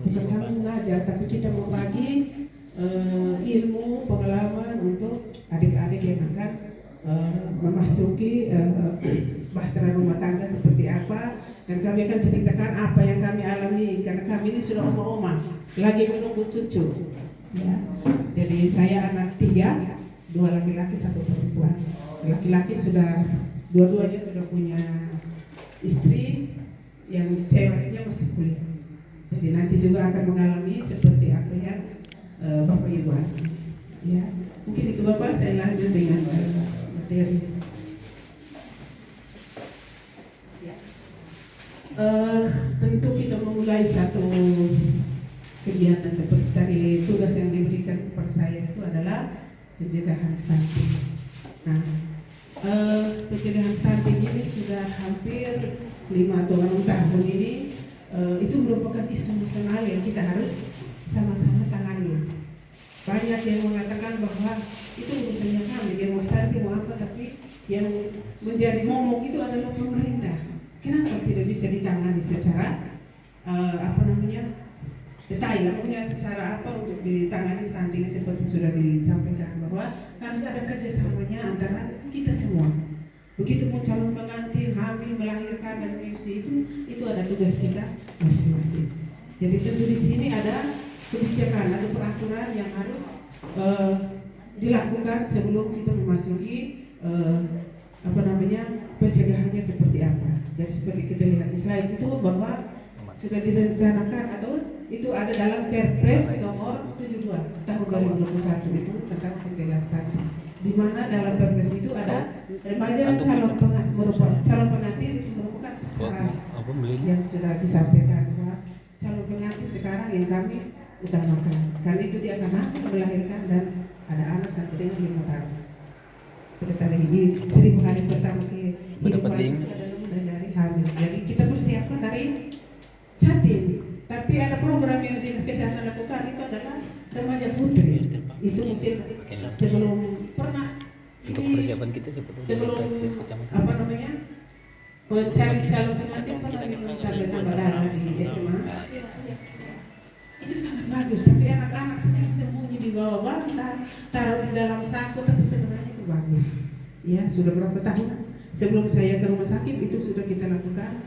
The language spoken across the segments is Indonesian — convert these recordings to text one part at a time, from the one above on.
bukan kami mengajar, tapi kita mau bagi ilmu, pengalaman untuk adik-adik yang akan memasuki bahtera rumah tangga seperti apa. Dan kami akan ceritakan apa yang kami alami, karena kami ini sudah oma-oma, lagi menunggu cucu ya. Jadi saya anak 3, 2 laki-laki 1 perempuan. Laki-laki sudah dua-duanya sudah punya istri, yang ceweknya masih kuliah. Jadi nanti juga akan mengalami seperti apa yang Bapak Ibu alami ya. Mungkin itu Bapak, saya lanjut dengan materi. Tentu kita memulai satu kegiatan seperti tadi, tugas yang diberikan kepada saya itu adalah pencegahan stunting. Nah, pencegahan stunting ini sudah hampir 5 atau 6 tahun ini. Itu merupakan isu nasional yang kita harus sama-sama tangani. Banyak yang mengatakan bahwa itu urusannya kami, dia mau stunting mau apa, tapi yang menjadi momok itu adalah pemerintah. Kenapa tidak bisa ditangani secara detail, punya secara apa untuk ditangani stunting seperti sudah disampaikan, bahwa harus ada kerjasamanya antara kita semua. Begitupun calon pengantin, hamil, melahirkan dan menyusui, itu ada tugas kita masing-masing. Jadi tentu di sini ada kebijakan, ada peraturan yang harus dilakukan sebelum kita memasuki pencegahannya seperti apa. Jadi seperti kita lihat di slide itu bahwa sudah direncanakan atau itu ada dalam Perpres nomor 72 tahun 2021 itu tentang pencegahan stunting, di mana dalam Perpres itu ada remaja dan calon pengantin itu merupakan sasaran yang sudah disampaikan, bahwa calon pengantin sekarang yang kami utamakan karena itu dia akan mampu melahirkan dan ada anak sampai dengan 5 tahun. Seperti ini 1000 hari pertama kehidupan itu adalah mulai dari hamil. Jadi kita persiapkan dari Jatim. Tapi ada program yang Dinas Kesehatan lakukan, itu adalah remaja putri. Itu mungkin sebelum pernah untuk persiapan kita seperti sebelum mencari calon pengantin pernah minum tablet tambah darah di SMA. Itu sangat bagus, tapi anak-anak sembunyi di bawah bantal, taruh di dalam saku, tapi sebenarnya itu bagus. Ya, sudah berapa tahun sebelum saya ke rumah sakit itu sudah kita lakukan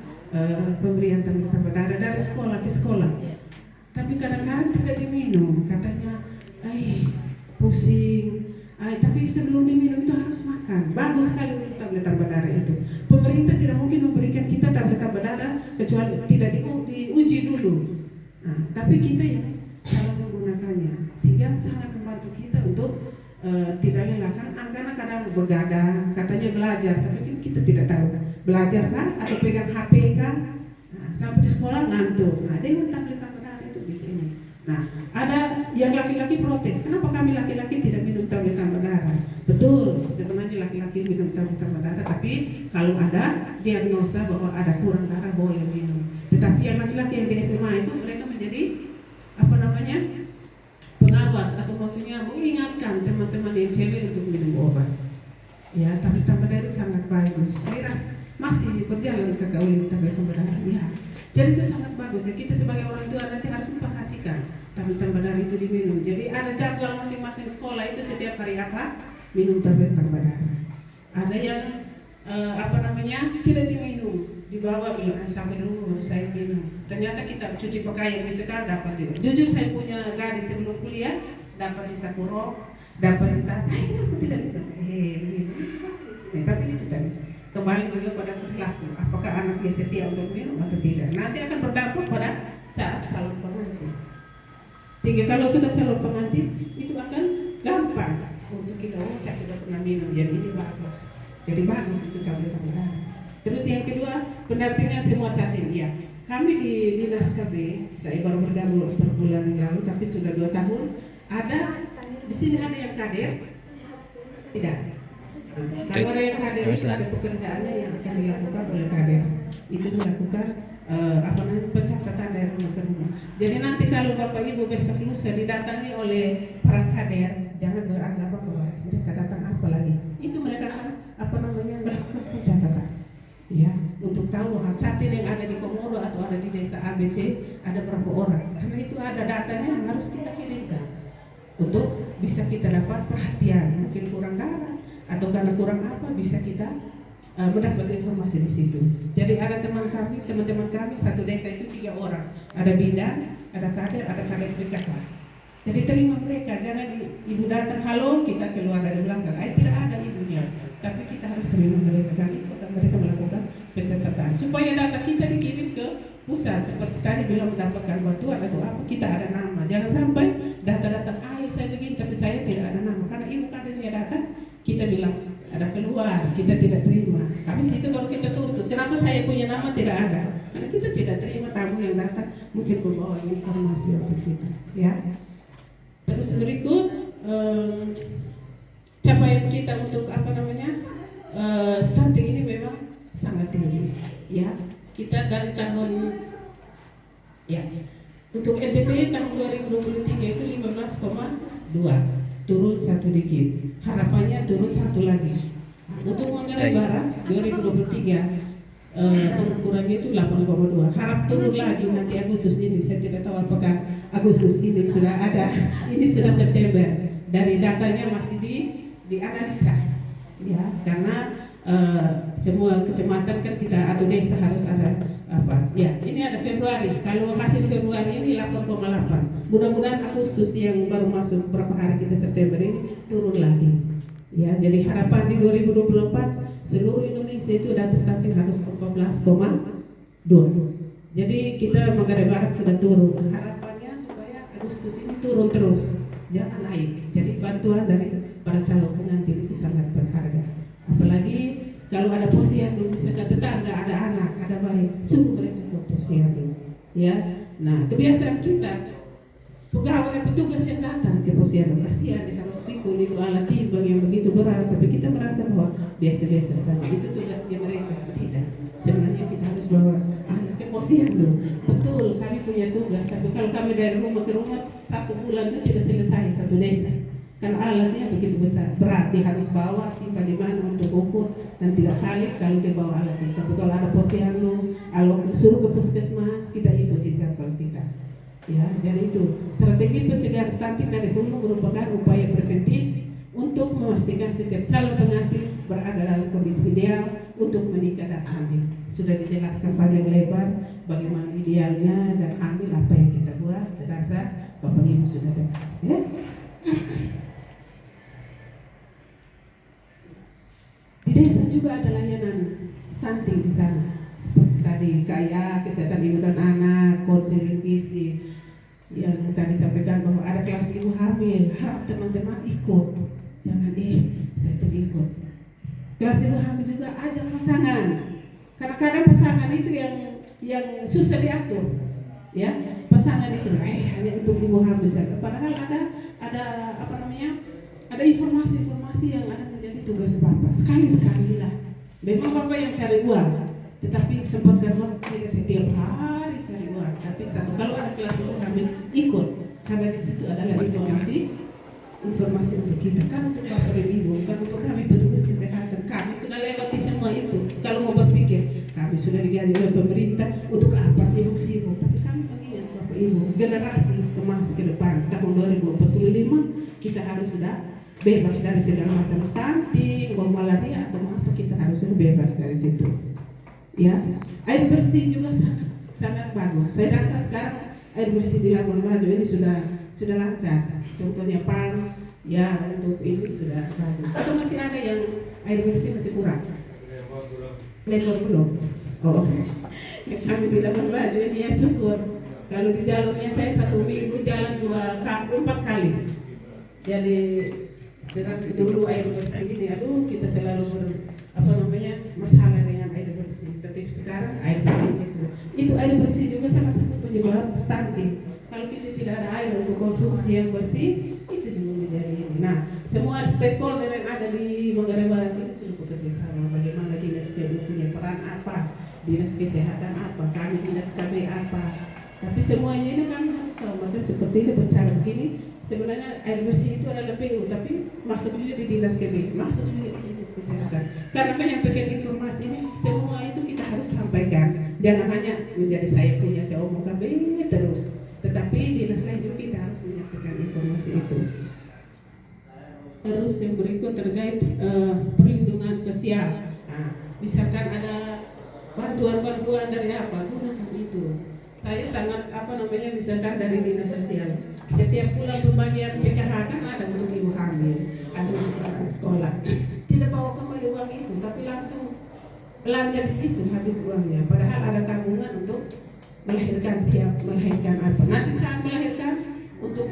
pemberian tablet tambah darah dari sekolah ke sekolah. Tapi kadang-kadang tidak diminum, katanya, pusing. Tapi sebelum diminum itu harus makan. Bagus sekali untuk tablet tambah darah itu. Pemerintah tidak mungkin memberikan kita tablet tambah darah kecuali tidak diuji dulu. Nah, tapi kita yang salah menggunakannya, sehingga sangat membantu kita untuk tidak lelah. Kan anak-anak kadang begadang, katanya belajar, tapi kita tidak tahu belajar kan atau pegang HP kan. Nah, sampai di sekolah ngantuk. Nah, dengan tablet tambah darah itu bisa ini. Nah, ada yang laki-laki protes, kenapa kami laki-laki tidak minum tablet tambah darah? Betul, sebenarnya laki-laki minum tablet tambah darah, tapi kalau ada diagnosa bahwa ada kurang darah boleh minum. Tetapi yang laki-laki yang di SMA itu mereka menjadi pengawas atau maksudnya mengingatkan teman-teman yang cewek untuk minum obat. Ya, tablet tambah darah itu sangat bagus. Saya rasa masih berjalan kekaulan tablet tambah darah. Ya, jadi itu sangat bagus. Jadi kita sebagai orang tua nanti harus memperhatikan tablet tambah darah itu diminum. Jadi ada jadwal masing-masing sekolah itu setiap hari minum tablet tambah darah. Ada yang tidak diminum, dibawa bilang sampai dulu baru saya minum. Ternyata kita cuci pakaian misalkan dapat di. Jujur saya punya gadis sebelum kuliah dapat di saku rok, dapat di tas. Saya kenapa tidak minum? Tapi itu tadi kembali juga pada perilaku. Apakah anaknya setia untuk minum atau tidak? Nanti akan berdampak pada saat calon pengantin. Sehingga kalau sudah calon pengantin itu akan gampang untuk kita, saya sudah pernah minum, jadi ini bagus. Jadi bagus itu tablet tambah darah. Terus yang kedua, pendampingan semua Jatim. Ya, kami di Dinas KB, saya baru bergabung per bulan yang lalu, tapi sudah 2 tahun. Ada di sini ada yang kader? Tidak. Kalau ada yang kader itu ada pekerjaannya yang akan dilakukan oleh kader. Itu melakukan pencatatan dari rumah ke rumah. Jadi nanti kalau Bapak Ibu besok lusa didatangi oleh para kader, jangan beranggapan bahwa mereka datang apa lagi. Itu mereka akan melakukan pencatatan. Ya, untuk tahu Jatim yang ada di Komodo atau atau ada di desa ABC ada berapa orang, karena itu ada datanya yang harus kita kirimkan untuk bisa kita dapat perhatian, mungkin kurang darah atau karena kurang apa bisa kita mendapat informasi di situ. Jadi ada teman-teman kami satu desa itu 3 orang, ada bidan, ada kader PKK. Jadi terima mereka, jangan ibu datang halo kita keluar dari belakang, tidak ada ibunya, tapi kita harus terima mereka dan itu akan mereka melakukan pencatatan supaya data kita dikirim ke pusat seperti tadi bilang mendapatkan bantuan atau apa, kita ada nama. Jangan sampai data-data saya begini tapi saya tidak ada nama, karena ibu kadernya data kita bilang ada keluar, kita tidak terima. Habis itu baru kita tuntut. Kenapa saya punya nama tidak ada? Karena kita tidak terima tamu yang datang mungkin membawa informasi untuk kita, ya. Terus berikut capaian kita untuk stunting ini memang sangat tinggi, ya. Kita dari tahun untuk NTT tahun 2023 itu 15,2, turun 1 dikit. Harapannya turun 1 lagi. Untuk Manggarai Barat 2023 ukurannya itu 8,2. Harap turun lagi nanti Agustus ini. Saya tidak tahu apakah Agustus ini sudah ada. Ini sudah September. Dari datanya masih dianalisa, ya, karena semua kecamatan kan kita atau desa harus ada apa? Ya, ini ada Februari. Kalau hasil Februari ini 8,8. Mudah-mudahan Agustus yang baru masuk berapa hari kita September ini turun lagi. Ya, jadi harapan di 2024 seluruh Indonesia itu data stunting harus 14,2. Jadi kita Manggarai Barat sudah turun. Harapannya supaya Agustus ini turun terus, jangan naik. Jadi bantuan dari para calon pengantin itu sangat berharga. Apalagi kalau ada posyandu, misalkan tetangga ada anak, ada bayi, suruh mereka ke posyandu. Ya, nah kebiasaan kita petugas yang datang ke posyandu kasihan, dia harus pikul itu alat timbang yang begitu berat, tapi kita merasa bahwa biasa-biasa saja. Itu tugasnya mereka, tidak. Sebenarnya kita harus bawa anak ke posyandu. Betul, kami punya tugas, tapi kalau kami dari rumah ke rumah 1 bulan itu tidak selesai 1 desa. Kan alatnya begitu besar, berat, dia harus bawa simpan di mana untuk ukur dan tidak valid kalau dia bawa alat itu. Tapi kalau ada posyandu, kalau suruh ke puskesmas, kita ikuti jadwal kita. Ya, jadi itu strategi pencegahan stunting dari hulu merupakan upaya preventif untuk memastikan setiap calon pengantin berada dalam kondisi ideal untuk menikah dan hamil. Sudah dijelaskan panjang lebar bagaimana idealnya dan hamil apa yang kita buat. Saya rasa Bapak Ibu sudah dengar, ya. Di desa juga ada layanan stunting di sana. Seperti tadi kayak kesehatan ibu dan anak, konseling gizi. Yang tadi sampaikan bahwa ada kelas ibu hamil, harap teman-teman ikut. Jangan saya terikut. Kelas ibu hamil juga ajak pasangan. Kadang-kadang pasangan itu yang susah diatur. Ya, pasangan itu hanya untuk ibu hamil saja. Padahal ada informasi-informasi yang ada menjadi tugas Bapak. Sekali-sekali lah. Memang Bapak yang cari uang, tetapi sempatkan waktu setiap hari cari uang. Tapi kalau ada kelas ibu hamil ikut, karena di situ adalah informasi untuk kita, kan untuk Bapak dan Ibu, kan untuk kami petugas kesehatan. Kami sudah lewati semua itu. Kalau mau berpikir, kami sudah digaji oleh pemerintah untuk apa sibuk-sibuk. Tapi kami mengingat Bapak Ibu, generasi emas ke depan tahun 2045 kita harus sudah bebas dari segala macam stunting, malaria atau apa, kita harus bebas dari situ. Ya, air bersih juga sangat bagus. Saya rasa sekarang air bersih di Labuan Bajo ini sudah lancar. Contohnya ya untuk ini sudah bagus. Atau masih ada yang air bersih masih kurang? Lebar belum. Oh, kami di Labuan Bajo ini ya syukur. Kalau di jalurnya saya 1 minggu jalan 4 kali. Jadi dulu air bersih ini, kita selalu masalah dengan air bersih. Tapi sekarang air bersih itu air bersih juga salah satu penyebab stunting. Kalau kita tidak ada air untuk konsumsi yang bersih, itu juga menjadi ini. Nah, semua stakeholder yang ada di Manggarai Barat ini sudah bekerja sama. Bagaimana dinas PU punya peran apa, dinas kesehatan apa, kami dinas KB apa. Tapi semuanya ini kami harus tahu macam seperti ini bicara begini. Sebenarnya air bersih itu adalah PU, tapi masuk juga di dinas KB, masuk juga di dinas kesehatan. Karena menyampaikan informasi ini, semua itu kita harus sampaikan. Jangan hanya menjadi saya punya, saya omong KB terus, tetapi dinas lain juga kita harus menyampaikan informasi itu. Terus yang berikut terkait perlindungan sosial. Nah, misalkan ada bantuan-bantuan dari apa, gunakan itu. Saya sangat misalkan dari dinas sosial. Setiap bulan pembagian PKH kan ada untuk ibu hamil, ada untuk anak sekolah. Tidak bawa kembali uang itu, tapi langsung belanja di situ habis uangnya. Padahal ada tabungan untuk melahirkan, siap melahirkan apa. Nanti saat melahirkan untuk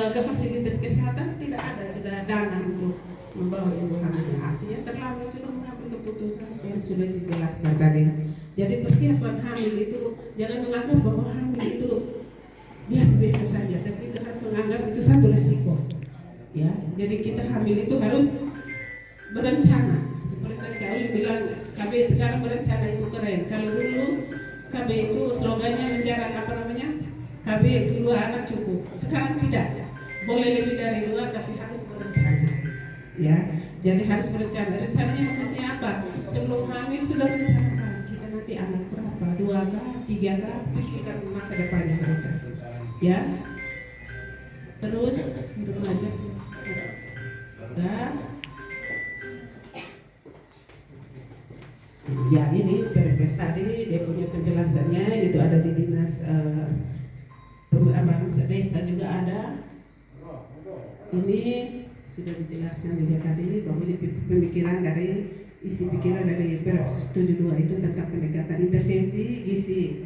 ke fasilitas kesehatan tidak ada sudah dana untuk membawa ibu hamil. Artinya terlambat sudah mengambil keputusan yang sudah dijelaskan tadi. Jadi persiapan hamil itu jangan menganggap bahwa hamil itu biasa-biasa saja, tapi itu harus menganggap itu satu resiko. Ya, jadi kita hamil itu harus berencana. Seperti tadi Kak Oli bilang, KB sekarang berencana itu keren. Kalau dulu KB itu slogannya menjarang KB itu 2 anak cukup. Sekarang tidak. Boleh lebih dari 2 tapi harus berencana. Ya, jadi harus berencana. Rencananya maksudnya apa? Sebelum hamil sudah rencanakan kita nanti anak berapa, 2 kah, 3 kah, pikirkan masa depannya mereka. Ya. Terus remaja sudah. Ya ini Perpres tadi dia punya penjelasannya itu ada di dinas desa juga ada. Ini sudah dijelaskan juga tadi bahwa ini pemikiran dari isi pikiran dari Perpres 72 itu tentang pendekatan intervensi gizi